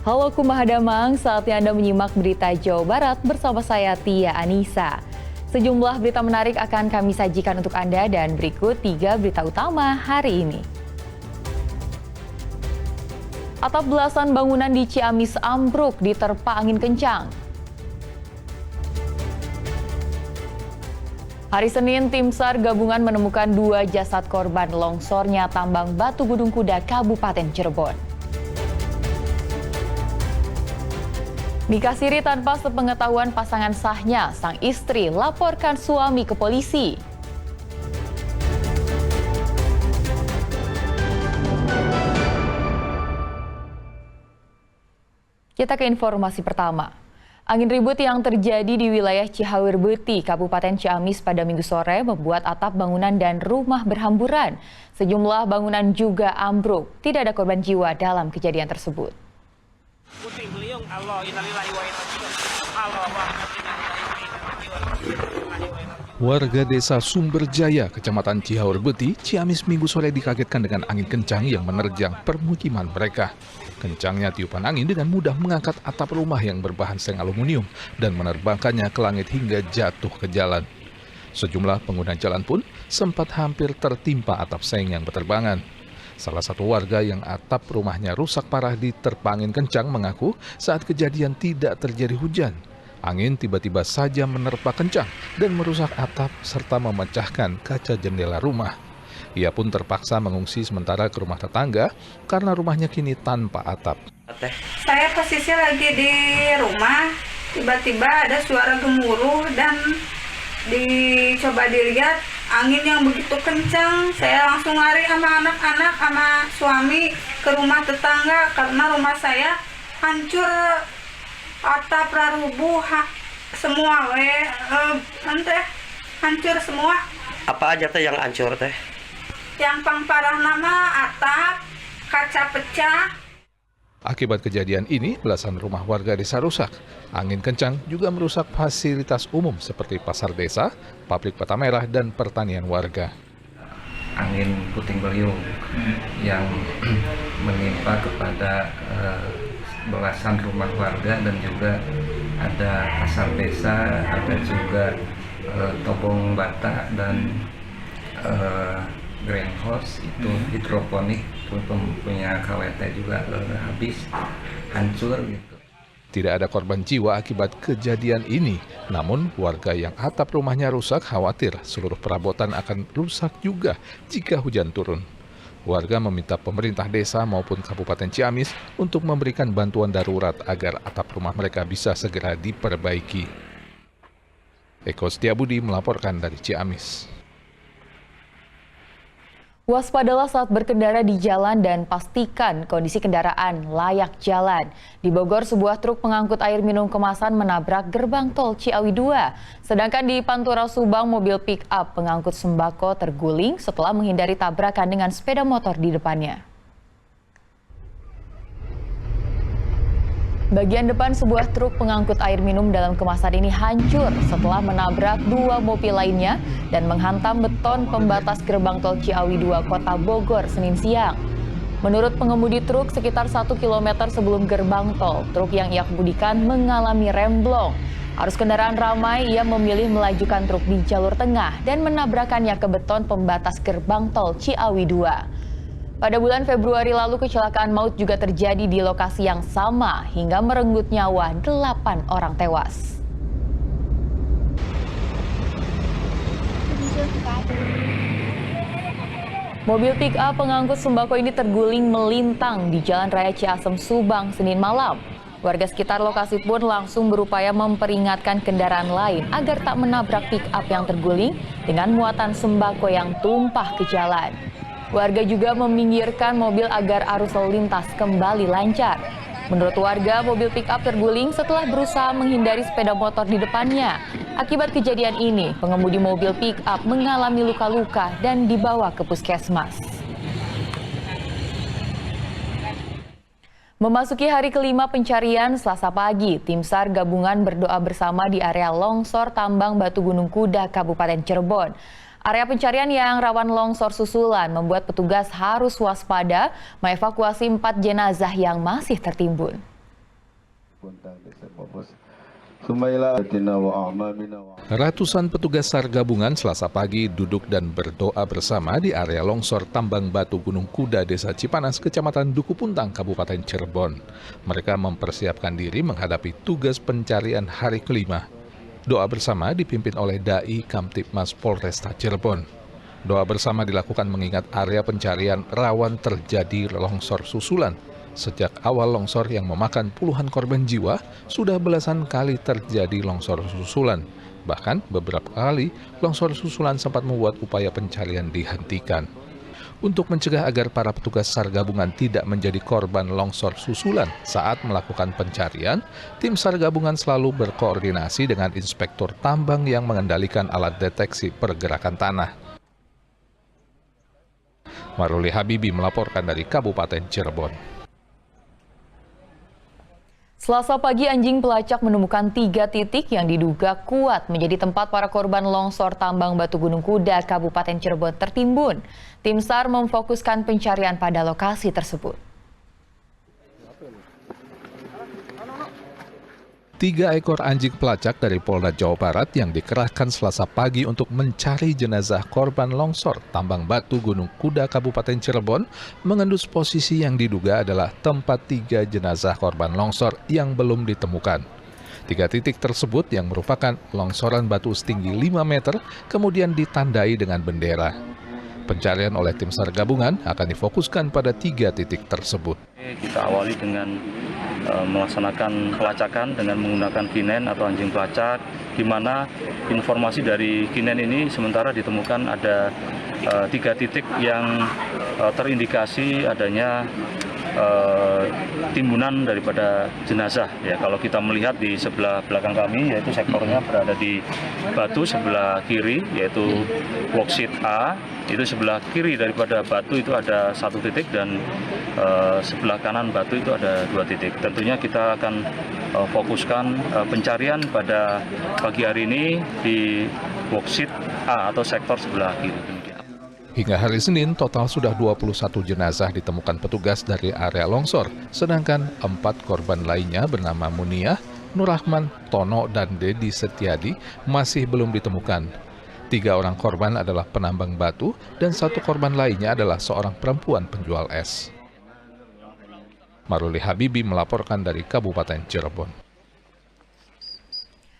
Halo Kumaha Damang, saatnya Anda menyimak berita Jawa Barat bersama saya Tia Anissa. Sejumlah berita menarik akan kami sajikan untuk Anda dan berikut 3 berita utama hari ini. Atap belasan bangunan di Ciamis ambruk diterpa angin kencang. Hari Senin, tim SAR gabungan menemukan 2 jasad korban longsornya tambang batu Gunung Kuda, Kabupaten Cirebon. Nikah siri tanpa sepengetahuan pasangan sahnya, sang istri laporkan suami ke polisi. Kita ke informasi pertama. Angin ribut yang terjadi di wilayah Cihawerbeuti, Kabupaten Ciamis pada Minggu sore membuat atap bangunan dan rumah berhamburan. Sejumlah bangunan juga ambruk. Tidak ada korban jiwa dalam kejadian tersebut. Warga desa Sumberjaya, Kecamatan Cihawerbeuti, Ciamis Minggu sore dikagetkan dengan angin kencang yang menerjang permukiman mereka. Kencangnya tiupan angin dengan mudah mengangkat atap rumah yang berbahan seng aluminium dan menerbangkannya ke langit hingga jatuh ke jalan. Sejumlah pengguna jalan pun sempat hampir tertimpa atap seng yang berterbangan. Salah satu warga yang atap rumahnya rusak parah diterpa angin kencang mengaku saat kejadian tidak terjadi hujan. Angin tiba-tiba saja menerpa kencang dan merusak atap serta memecahkan kaca jendela rumah. Ia pun terpaksa mengungsi sementara ke rumah tetangga karena rumahnya kini tanpa atap. Saya posisi lagi di rumah, tiba-tiba ada suara gemuruh dan dicoba dilihat angin yang begitu kencang. Saya langsung lari sama anak-anak sama suami ke rumah tetangga karena rumah saya hancur, atap rubuh semua, hancur semua. Apa aja teh yang hancur teh? Yang paling parah nama atap, kaca pecah. Akibat kejadian ini, belasan rumah warga desa rusak. Angin kencang juga merusak fasilitas umum seperti pasar desa, pabrik peta merah, dan pertanian warga. Angin puting beliung yang menimpa kepada belasan rumah warga dan juga ada pasar desa, ada juga tobong bata dan greenhouse itu hidroponik punya KWT juga habis hancur gitu. Tidak ada korban jiwa akibat kejadian ini, namun warga yang atap rumahnya rusak khawatir seluruh perabotan akan rusak juga jika hujan turun. Warga meminta pemerintah desa maupun Kabupaten Ciamis untuk memberikan bantuan darurat agar atap rumah mereka bisa segera diperbaiki. Eko Setiabudi melaporkan dari Ciamis. Waspadalah saat berkendara di jalan dan pastikan kondisi kendaraan layak jalan. Di Bogor, sebuah truk pengangkut air minum kemasan menabrak gerbang tol Ciawi 2. Sedangkan di Pantura Subang, mobil pick-up pengangkut sembako terguling setelah menghindari tabrakan dengan sepeda motor di depannya. Bagian depan sebuah truk pengangkut air minum dalam kemasan ini hancur setelah menabrak 2 mobil lainnya dan menghantam beton pembatas gerbang tol Ciawi 2 Kota Bogor Senin siang. Menurut pengemudi truk, sekitar 1 km sebelum gerbang tol, truk yang ia kemudikan mengalami remblong. Arus kendaraan ramai, ia memilih melajukan truk di jalur tengah dan menabrakannya ke beton pembatas gerbang tol Ciawi 2. Pada bulan Februari lalu, kecelakaan maut juga terjadi di lokasi yang sama hingga merenggut nyawa 8 orang tewas. Mobil pick-up pengangkut sembako ini terguling melintang di Jalan Raya Ciasem, Subang, Senin malam. Warga sekitar lokasi pun langsung berupaya memperingatkan kendaraan lain agar tak menabrak pick-up yang terguling dengan muatan sembako yang tumpah ke jalan. Warga juga meminggirkan mobil agar arus lalu lintas kembali lancar. Menurut warga, mobil pick-up terguling setelah berusaha menghindari sepeda motor di depannya. Akibat kejadian ini, pengemudi mobil pick-up mengalami luka-luka dan dibawa ke puskesmas. Memasuki hari kelima pencarian, Selasa pagi, tim SAR gabungan berdoa bersama di area longsor tambang batu Gunung Kuda, Kabupaten Cirebon. Area pencarian yang rawan longsor susulan membuat petugas harus waspada mengevakuasi 4 jenazah yang masih tertimbun. Ratusan petugas SAR gabungan Selasa pagi duduk dan berdoa bersama di area longsor tambang batu Gunung Kuda, Desa Cipanas, Kecamatan Duku Puntang, Kabupaten Cirebon. Mereka mempersiapkan diri menghadapi tugas pencarian hari kelima. Doa bersama dipimpin oleh Dai Kamtibmas Polresta Cirebon. Doa bersama dilakukan mengingat area pencarian rawan terjadi longsor susulan. Sejak awal longsor yang memakan puluhan korban jiwa, sudah belasan kali terjadi longsor susulan. Bahkan beberapa kali longsor susulan sempat membuat upaya pencarian dihentikan. Untuk mencegah agar para petugas SAR gabungan tidak menjadi korban longsor susulan saat melakukan pencarian, tim SAR gabungan selalu berkoordinasi dengan inspektur tambang yang mengendalikan alat deteksi pergerakan tanah. Maruli Habibi melaporkan dari Kabupaten Cirebon. Selasa pagi anjing pelacak menemukan 3 titik yang diduga kuat menjadi tempat para korban longsor tambang batu Gunung Kuda, Kabupaten Cirebon tertimbun. Tim SAR memfokuskan pencarian pada lokasi tersebut. 3 ekor anjing pelacak dari Polda Jawa Barat yang dikerahkan Selasa pagi untuk mencari jenazah korban longsor tambang batu Gunung Kuda, Kabupaten Cirebon mengendus posisi yang diduga adalah tempat 3 jenazah korban longsor yang belum ditemukan. 3 titik tersebut yang merupakan longsoran batu setinggi 5 meter kemudian ditandai dengan bendera. Pencarian oleh tim SAR gabungan akan difokuskan pada 3 titik tersebut. Kita awali dengan melaksanakan pelacakan dengan menggunakan kinen atau anjing pelacak, di mana informasi dari kinen ini sementara ditemukan ada 3 titik yang terindikasi adanya timbunan daripada jenazah. Ya, kalau kita melihat di sebelah belakang kami, yaitu sektornya berada di batu sebelah kiri, yaitu worksheet A. Itu sebelah kiri daripada batu itu ada 1 titik dan sebelah kanan batu itu ada 2 titik. Tentunya kita akan fokuskan pencarian pada pagi hari ini di worksheet A atau sektor sebelah kiri. Hingga hari Senin, total sudah 21 jenazah ditemukan petugas dari area longsor, sedangkan 4 korban lainnya bernama Muniah, Nurrahman, Tono, dan Dedi Setiadi masih belum ditemukan. 3 orang korban adalah penambang batu dan 1 korban lainnya adalah seorang perempuan penjual es. Maruli Habibi melaporkan dari Kabupaten Cirebon.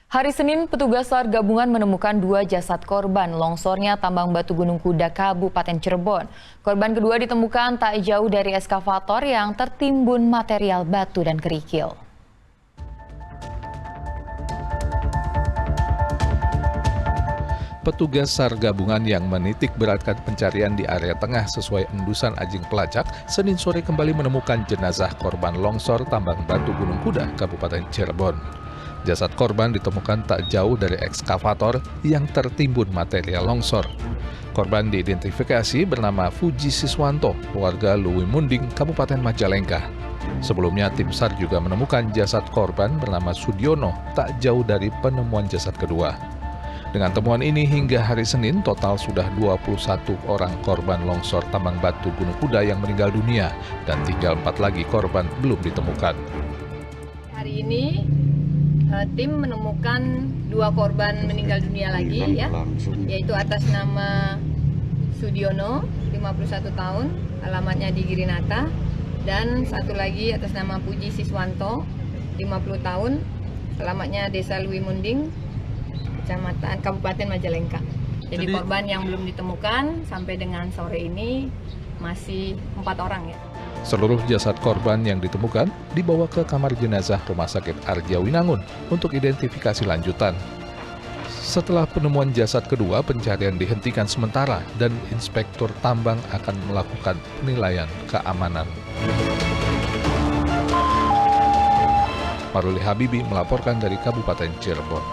Hari Senin, petugas SAR gabungan menemukan 2 jasad korban longsornya tambang batu Gunung Kuda, Kabupaten Cirebon. Korban kedua ditemukan tak jauh dari eskavator yang tertimbun material batu dan kerikil. Petugas SAR gabungan yang menitik beratkan pencarian di area tengah sesuai endusan anjing pelacak, Senin sore kembali menemukan jenazah korban longsor tambang batu Gunung Kuda, Kabupaten Cirebon. Jasad korban ditemukan tak jauh dari ekskavator yang tertimbun material longsor. Korban diidentifikasi bernama Fuji Siswanto, warga Luwi Munding, Kabupaten Majalengka. Sebelumnya tim SAR juga menemukan jasad korban bernama Sudiono tak jauh dari penemuan jasad kedua. Dengan temuan ini hingga hari Senin total sudah 21 orang korban longsor tambang batu Gunung Kuda yang meninggal dunia dan tinggal 4 lagi korban belum ditemukan. Hari ini tim menemukan 2 korban meninggal dunia lagi, ya, yaitu atas nama Sudiono, 51 tahun, alamatnya di Girinata, dan 1 lagi atas nama Puji Siswanto, 50 tahun, alamatnya Desa Luwi Munding, Kecamatan Kabupaten Majalengka. Jadi korban yang belum ditemukan sampai dengan sore ini masih 4 orang, ya. Seluruh jasad korban yang ditemukan dibawa ke kamar jenazah Rumah Sakit Arjawinangun untuk identifikasi lanjutan. Setelah penemuan jasad kedua, pencarian dihentikan sementara dan inspektur tambang akan melakukan penilaian keamanan. Maruli Habibi melaporkan dari Kabupaten Cirebon.